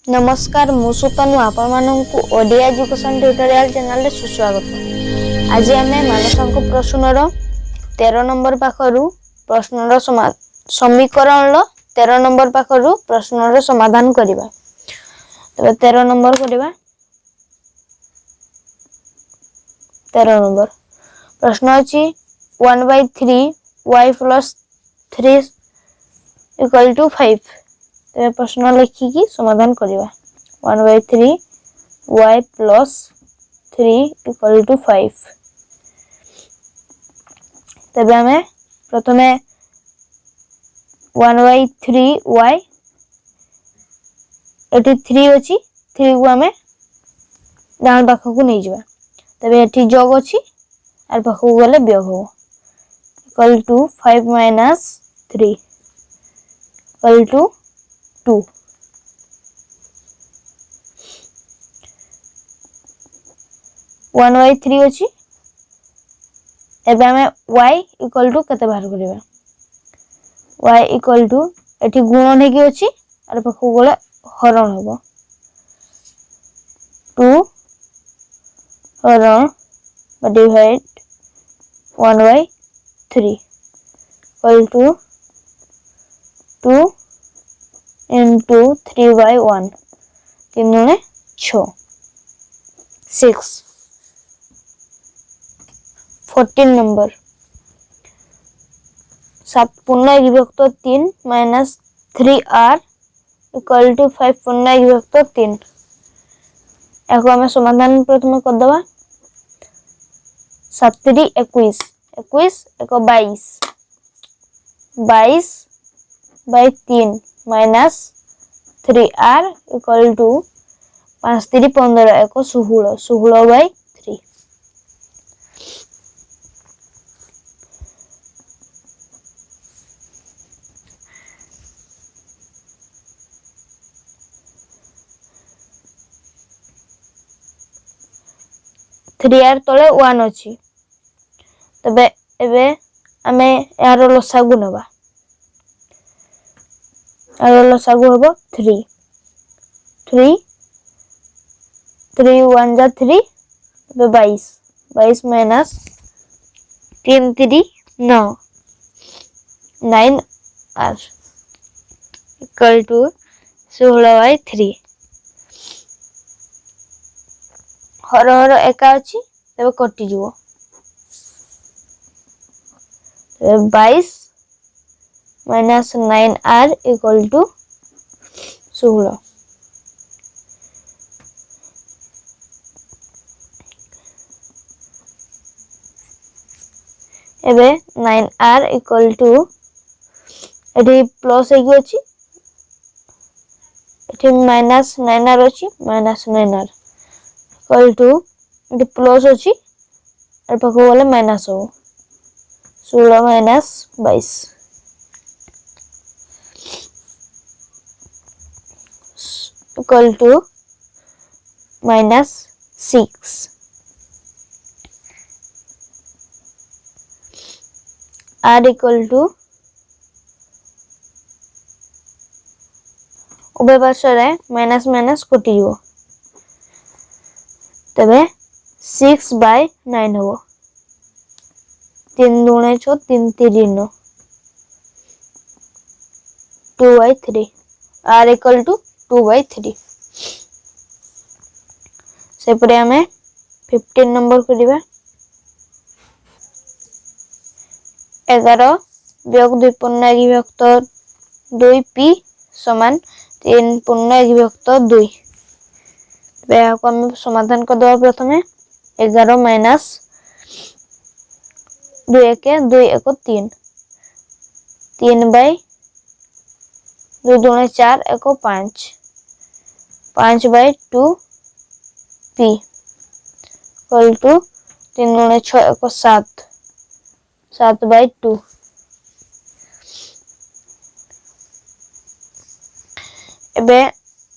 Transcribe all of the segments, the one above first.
नमस्कार मुसुतनु आपण मानकु Odia education tutorial channel रे सुस्वागत। आज आमे मानसंक प्रश्नर 13 नंबर पाखरु प्रश्नर समीकरण 13 नंबर पाखरु प्रश्नर समाधान करिबा। तबे 13 नंबर करिबा। 13 नंबर प्रश्न अछि 1/3 y + 3 = 5। तबे प्रश्न लिखि की समाधान करिबा। 1/3 y + 3 = 5। तबे हमें प्रथमे 1/3 y एटी 3 अछि 3 को हमें डान पाखकु नै जिबा। तबे एटी जोग अछि आर पाखकु गले वियोग हो = 5 - 3 = 2। 1/3 अछि एबे हमें y = कते बाहर करिबा। y = एठी गुणन हे की अछि आर पाखकु गले हरण होबो 2 हरण डिवाइड 1/3 = 2 * 3/1 3 दुणे 6 6। 14 नंबर 7 पूर्ण विभक्त 3 - 3r = 5 पूर्ण विभक्त 3। एको हमें समाधान प्रथम कर दबा। 7 × 3 = 21 21 एको 22 22/3 - 3r = 5 × 3 = 15 एको 16 16/3। थ्री आर तले 1 अछि तबे एबे हमें यार लसागु नबा। यार लसागु होबो 3 3 3 1 जा 3 तबे 22 22 - 3 3 9 9r = 16/3। हर हर एका अछि तबे कटि जिवो 22 - 9r = 16। एबे 9r = एठी प्लस हे की अछि एठी -9r अछि -9r = एठी प्लस अछि आर पाखो वाला माइनस हो 16 - 22 = -6। r = उभय पार्श्वरे माइनस माइनस कटि जिवो तबे 6/9 हो 3 दुणे 6 3 3 9 2/3 r = 2/3। से परे हमें 15 नंबर करिबा। 11 वियोग 2 पूर्ण विभक्त 2p = 3 पूर्ण विभक्त 2। बे को हम समाधान कर दबा प्रथमे 11 - 2 1 2 1 3 3/2 दुणे 4 1 5 5/2p = 3 दुणे 6 1 7 7/2। एबे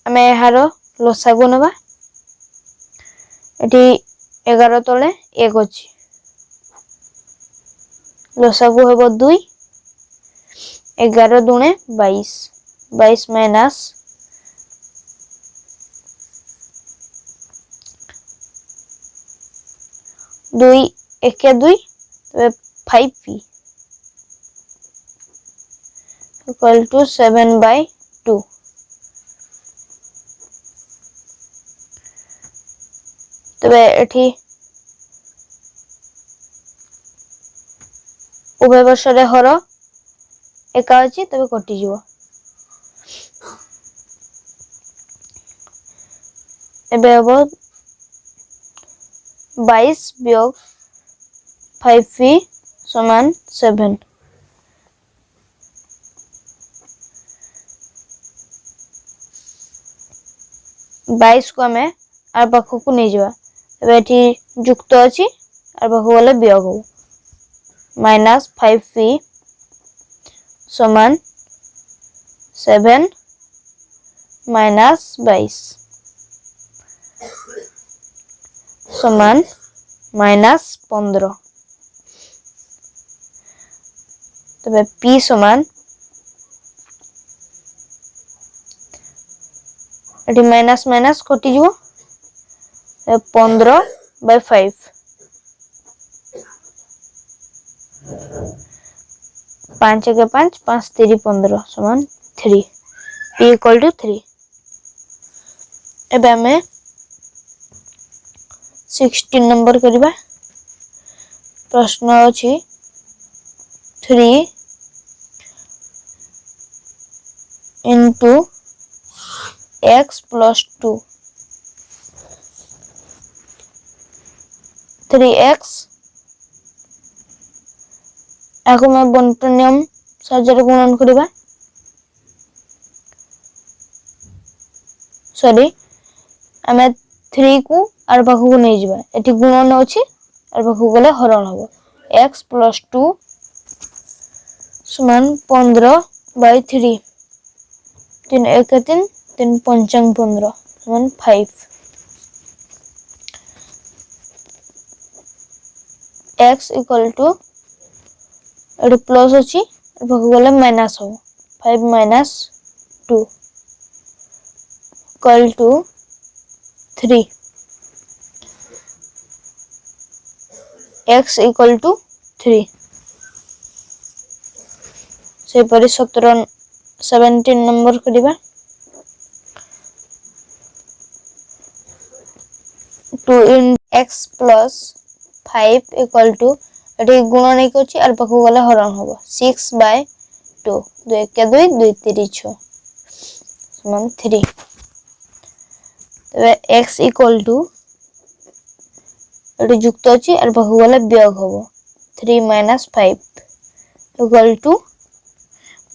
हमें यार लसागु नबा। एठी 11 तले 1 अछि लसागु होबो 2 11 दुणे 22 22 2 1 2 तबे 5p इक्वल टू 7/2। तबे एठी उभय वर्षरे हर एका अछि तबे कटि जीवो। एबे अब 22 वियोग 5p समान 7। 22 को हमें आर पाखो को नहीं जावा। एबे एठी युक्त अछि आर पाखो वाले वियोग हो -5p समान 7 - 22 समान -15। तबे p समान एठी माइनस माइनस कटि जीवो 15/5 5 के 5 5 3 15 समान 3 p इक्वल टू 3। एबे हमें 16 नंबर करिबा। प्रश्न अछि 3 into x plus 2 3x आको मैं बंटन नियम साहाय्य गुणन करिबा। सॉरी हमें 3 को आर पाखु को नहीं जीवा। एठी गुणन अछि आर पाखु गले हरण हबो x plus 2 समान 15/3 3 1 3 3 5 15 समान 5 x इक्वल टू एठी प्लस अछि आर पाखु गले माइनस हो 5 - 2 equal to 3 x equal to 3 से परि 17 नंबर करिबा। 2 in x plus 5 equal to एठी गुणन एक अछि आर पाखु गले हरण हबो 6/2 2 1 2 2 3 6 समान 3। तबे x इक्वल टू एठी युक्त अछि आर पाखु गले वियोग हबो 3 - 5 equal to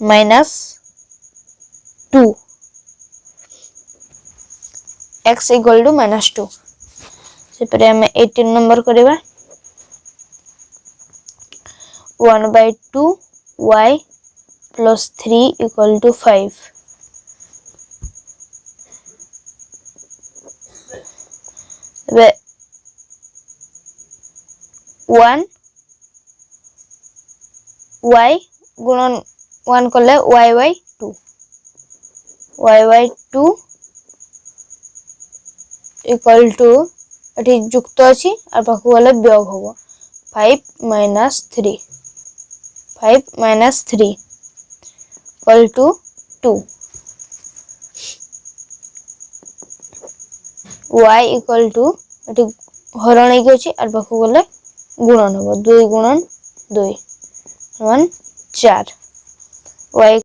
-2 x equal to -2 से परे हमें 18 नंबर करिबा। 1/2 y plus 3 इक्वल टू 5 तबे 1 y गुणन 1 कले y/2 y/2 इक्वल टू एठी युक्त अछि आर पाखु गले वियोग हबो 5 - 3 equal to 2 y equal to एठी हरण एक अछि आर पाखु गले गुणन हबो 2 × 2 समान 4 y